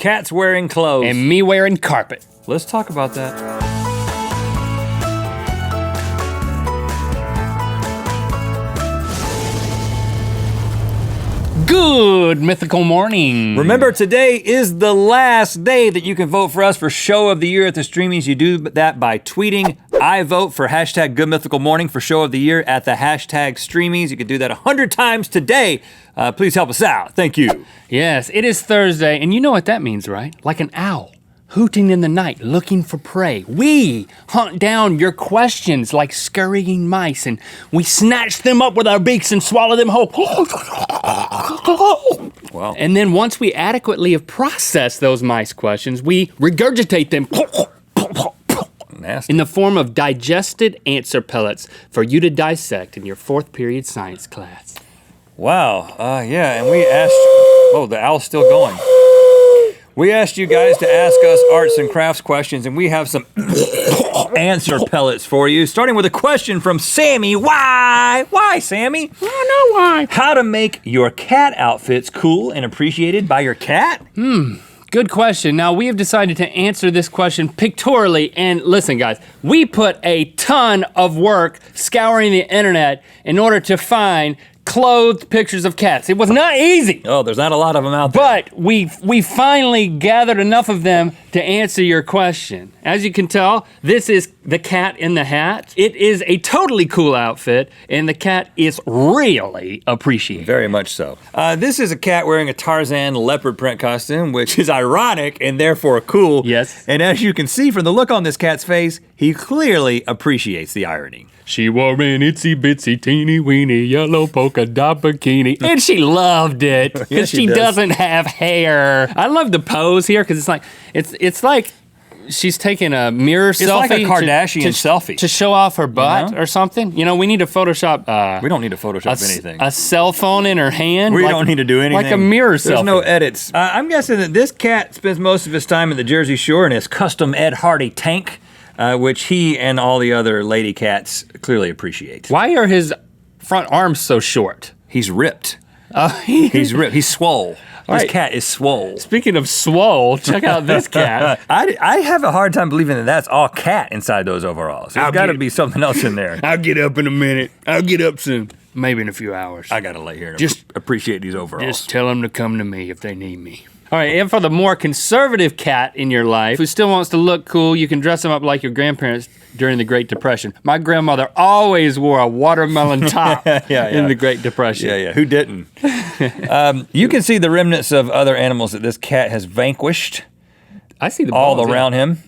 cats wearing clothes. And me wearing carpet. Let's talk about that. Good Mythical Morning. Remember, today is the last day that you can vote for us for Show of the Year at the Streamies. You do that by tweeting, I vote for hashtag Good Mythical Morning for Show of the Year at the hashtag Streamies. You can do that 100 times today. Please help us out. Thank you. Yes, it is Thursday, and you know what that means, right? Like an owl, hooting in the night, looking for prey. We hunt down your questions like scurrying mice, and we snatch them up with our beaks and swallow them whole. Wow. And then once we adequately have processed those mice questions, we regurgitate them Nasty. in the form of digested answer pellets for you to dissect in your 4th period science class. Wow, yeah, and we asked, oh, the owl's still going. We asked you guys to ask us arts and crafts questions, and we have some answer pellets for you, starting with a question from Sammy. Why? Why, Sammy? I don't know why. How to make your cat outfits cool and appreciated by your cat? Good question. Now, we have decided to answer this question pictorially, and listen, guys, we put a ton of work scouring the internet in order to find clothed pictures of cats. It was not easy. Oh, there's not a lot of them out there. But we finally gathered enough of them to answer your question. As you can tell, this is the cat in the hat. It is a totally cool outfit, and the cat is really appreciated. Very much so. This is a cat wearing a Tarzan leopard print costume, which is ironic and therefore cool. Yes. And as you can see from the look on this cat's face, he clearly appreciates the irony. She wore an itsy bitsy teeny weeny yellow polka dot bikini, and she loved it because Yes, she does. doesn't have hair. I love the pose here because it's like she's taking a mirror selfie. It's like a Kardashian selfie. to show off her butt, You know? or something. You know, we need to Photoshop. We don't need to Photoshop anything. A cell phone in her hand. We don't need to do anything. Like a mirror selfie. There's no edits. I'm guessing that this cat spends most of his time at the Jersey Shore in his custom Ed Hardy tank, which he and all the other lady cats clearly appreciate. Why are his front arms so short? He's ripped. He's ripped. He's swole. This right. cat is swole. Speaking of swole, check out this cat. I have a hard time believing that that's all cat inside those overalls. There's I'll got to get- be something else in there. I'll get up in a minute. I'll get up soon. Maybe in a few hours. I got to lay here and Just- appreciate these overalls. Just tell them to come to me if they need me. All right, and for the more conservative cat in your life who still wants to look cool, you can dress them up like your grandparents during the Great Depression. My grandmother always wore a watermelon top in the Great Depression. Yeah. Who didn't? You can see the remnants of other animals that this cat has vanquished I see the all balls, yeah. around him.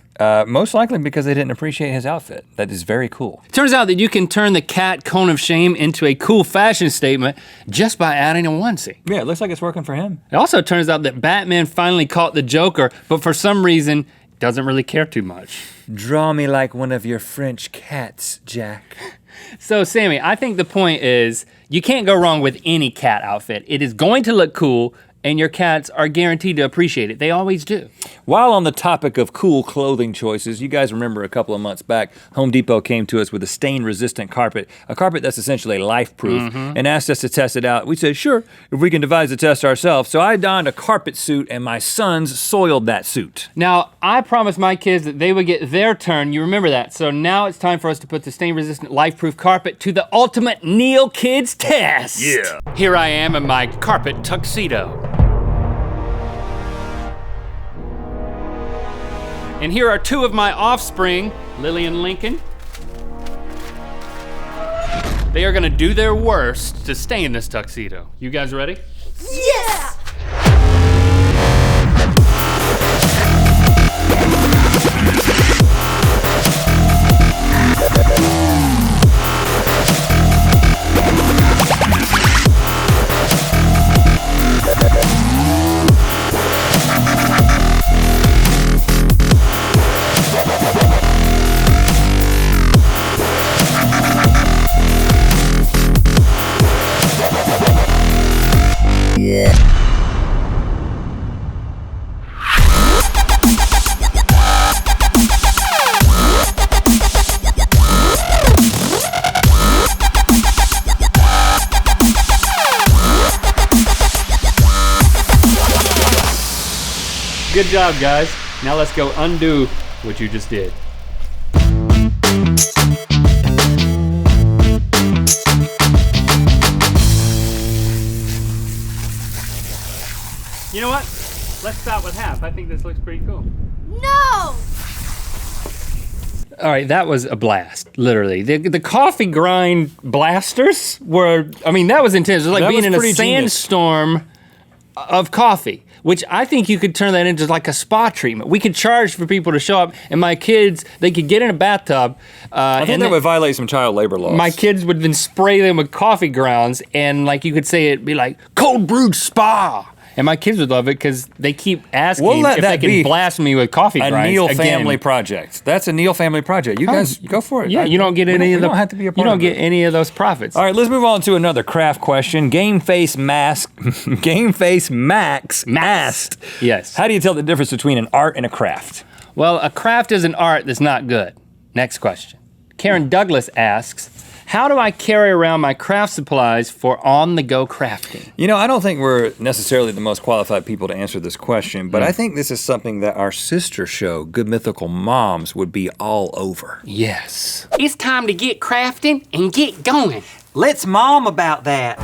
Most likely because they didn't appreciate his outfit. That is very cool. Turns out that you can turn the cat cone of shame into a cool fashion statement just by adding a onesie. Yeah, it looks like it's working for him. It also turns out that Batman finally caught the Joker, but for some reason doesn't really care too much. Draw me like one of your French cats, Jack. So Sammy, I think the point is you can't go wrong with any cat outfit. It is going to look cool, and your cats are guaranteed to appreciate it. They always do. While on the topic of cool clothing choices, you guys remember a couple of months back, Home Depot came to us with a stain-resistant carpet, a carpet that's essentially LifeProof, and asked us to test it out. We said, sure, if we can devise a test ourselves. So I donned a carpet suit, and my sons soiled that suit. Now, I promised my kids that they would get their turn. You remember that. So now it's time for us to put the stain-resistant LifeProof carpet to the ultimate Neil Kids test. Yeah. Here I am in my carpet tuxedo. And here are two of my offspring, Lily and Lincoln. They are gonna do their worst to stay in this tuxedo. You guys ready? Yeah! Good job, guys. Now let's go undo what you just did. You know what? Let's start with half. I think this looks pretty cool. No! All right, that was a blast, literally. The coffee grind blasters were, I mean, that was intense. It was like being in a sandstorm of coffee, which I think you could turn that into like a spa treatment. We could charge for people to show up, and my kids, they could get in a bathtub. I think that would violate some child labor laws. My kids would then spray them with coffee grounds, and like you could say it'd be like cold brewed spa. And my kids would love it because they keep asking if they can blast me with coffee grinds. A Neil family project. That's a Neil family project. You guys go for it. Yeah, you don't get any of the. You don't have to be a part You don't of get any of those profits. All right, let's move on to another craft question. Game Face Max asked. Yes. How do you tell the difference between an art and a craft? Well, a craft is an art that's not good. Next question. Karen Douglas asks, how do I carry around my craft supplies for on-the-go crafting? You know, I don't think we're necessarily the most qualified people to answer this question, but I think this is something that our sister show, Good Mythical Moms, would be all over. Yes. It's time to get crafting and get going. Let's mom about that.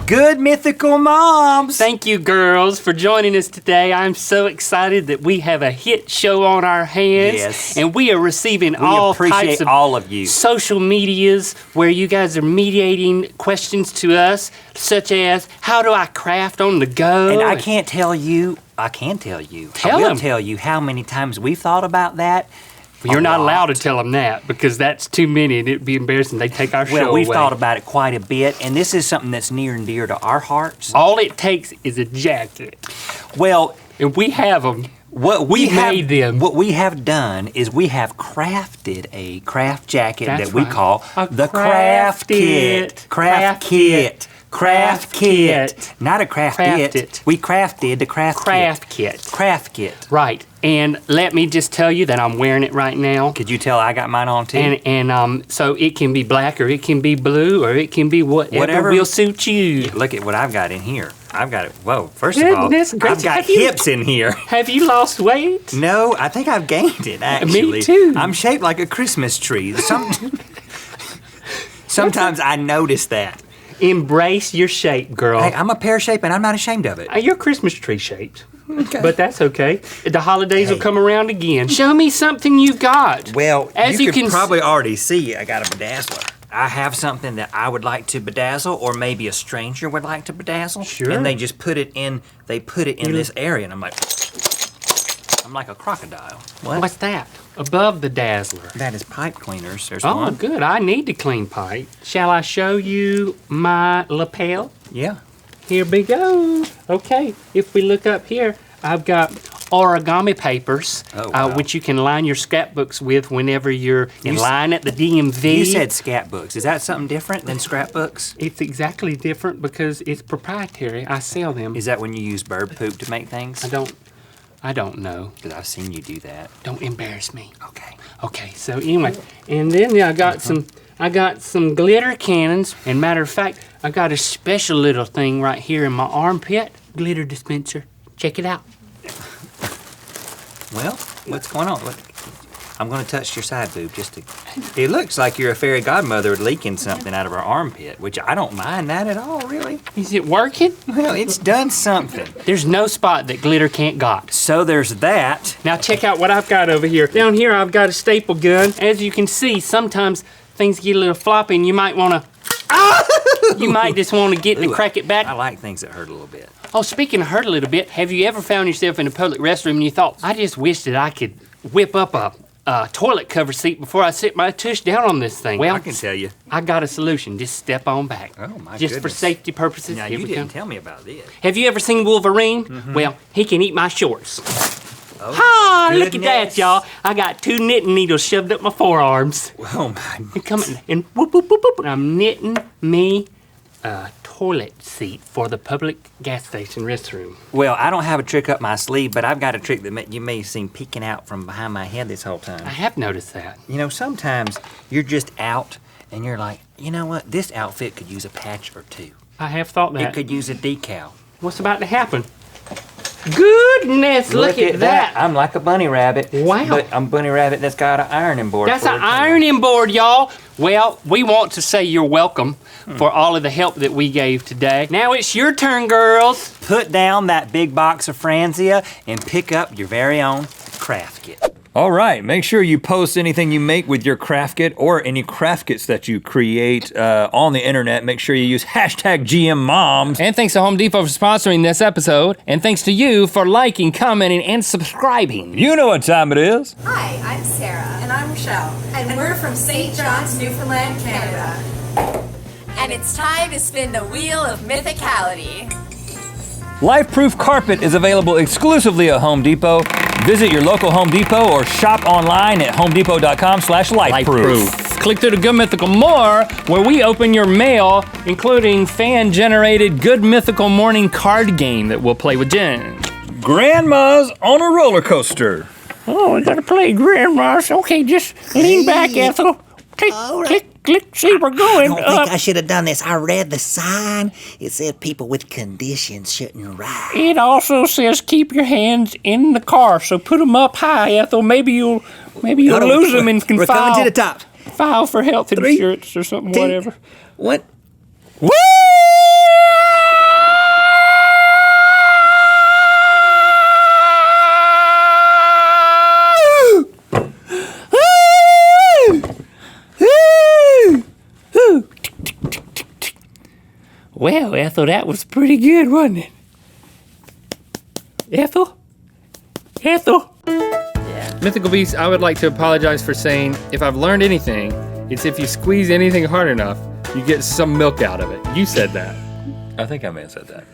Good Mythical Moms! Thank you, girls, for joining us today. I'm so excited that we have a hit show on our hands. Yes. And we are receiving We all appreciate types of all of you. social medias where you guys are mediating questions to us, such as, how do I craft on the go? And I can tell you. I Tell will 'em. tell you how many times we've thought about that. You're not lot. allowed to tell them that because that's too many and it'd be embarrassing. They take our show Well, we've away. thought about it quite a bit, and this is something that's near and dear to our hearts. All it takes is a jacket. Well, And we have them. what We made them. What we have done is we have crafted a craft jacket That's that we right. call A the craft kit. Craft kit. Craft kit. Not a craft Craft it. it. We crafted the craft Kit. Craft kit. Right. And let me just tell you that I'm wearing it right now. Could you tell I got mine on too? And so it can be black or it can be blue or it can be whatever will suit you. Look at what I've got in here. I've got it. Whoa, first of all, Goodness I've gracious, got have you- hips in here. Have you lost weight? No, I think I've gained it, actually. too. I'm shaped like a Christmas tree. Sometimes I notice that. Embrace your shape, girl. Hey, I'm a pear shape and I'm not ashamed of it. You're Christmas tree shaped. Okay. But that's okay. The holidays will Hey. come around again. Show me something you've got. Well, As you you can can probably already see I got a bedazzler. I have something that I would like to bedazzle, or maybe a stranger would like to bedazzle. Sure. And they just put it in. They put it in this area, and I'm like a crocodile. What? What's that? Above the dazzler. That is pipe cleaners. There's Oh, one. good. I need to clean pipe. Shall I show you my lapel? Yeah. Here we go. Okay, if we look up here, I've got origami papers, Oh, wow. which you can line your scrapbooks with whenever you're in line at the DMV. You said scrapbooks. Is that something different than scrapbooks? It's exactly different because it's proprietary. I sell them. Is that when you use bird poop to make things? I don't know. Because I've seen you do that. Don't embarrass me. Okay. Okay, so anyway, and then I got some glitter cannons. And matter of fact, I got a special little thing right here in my armpit. Glitter dispenser. Check it out. Well, what's going on? I'm going to touch your side boob just to... It looks like you're a fairy godmother leaking something out of her armpit, which I don't mind that at all, really. Is it working? Well, it's done something. There's no spot that glitter can't got. So there's that. Now check out what I've got over here. Down here I've got a staple gun. As you can see, sometimes things get a little floppy and you might want to... You might just want to get to crack it back. I like things that hurt a little bit. Oh, speaking of hurt a little bit, have you ever found yourself in a public restroom and you thought, I just wish that I could whip up a toilet cover seat before I sit my tush down on this thing? Well, I can tell you. I got a solution. Just step on back. Oh, my Just for goodness. safety purposes. Now, Here you we didn't come. tell me about this. Have you ever seen Wolverine? Well, he can eat my shorts. Oh, Ah, look at that, goodness. y'all. I got 2 knitting needles shoved up my forearms. Oh, my... And coming and whoop, whoop, whoop, whoop. And I'm knitting me a toilet seat for the public gas station restroom. Well, I don't have a trick up my sleeve, but I've got a trick that you may have seen peeking out from behind my head this whole time. I have noticed that. You know, sometimes you're just out and you're like, you know what? This outfit could use a patch or two. I have thought It that. could use a decal. What's about to happen? Goodness, look at that. I'm like a bunny rabbit. Wow. But I'm a bunny rabbit that's got an ironing board. That's an ironing board, y'all. Well, we want to say you're welcome for all of the help that we gave today. Now it's your turn, girls. Put down that big box of Franzia and pick up your very own craft kit. All right, make sure you post anything you make with your craft kit or any craft kits that you create on the internet. Make sure you use hashtag GMMoms. And thanks to Home Depot for sponsoring this episode. And thanks to you for liking, commenting, and subscribing. You know what time it is. Hi, I'm Sarah. And I'm Rochelle. And we're from St. John's, Newfoundland, Canada. And it's time to spin the wheel of Mythicality. LifeProof carpet is available exclusively at Home Depot. Visit your local Home Depot or shop online at homedepot.com/lifeproof. Click through to Good Mythical More, where we open your mail, including fan-generated Good Mythical Morning card game that we'll play with Jen. Grandma's on a roller coaster. Oh, we gotta play Grandma's. Okay, just lean back, Ethel. Click, click, see, we're going I don't think I should have done this. I read the sign. It said people with conditions shouldn't ride. It also says keep your hands in the car, so put them up high, Ethel. Maybe you'll lose them and can We're coming to the top. file for health insurance or something, whatever. What? Woo! Well, Ethel, that was pretty good, wasn't it? Ethel? Yeah. Mythical Beasts, I would like to apologize for saying, if I've learned anything, it's if you squeeze anything hard enough, you get some milk out of it. You said that. I think I may have said that.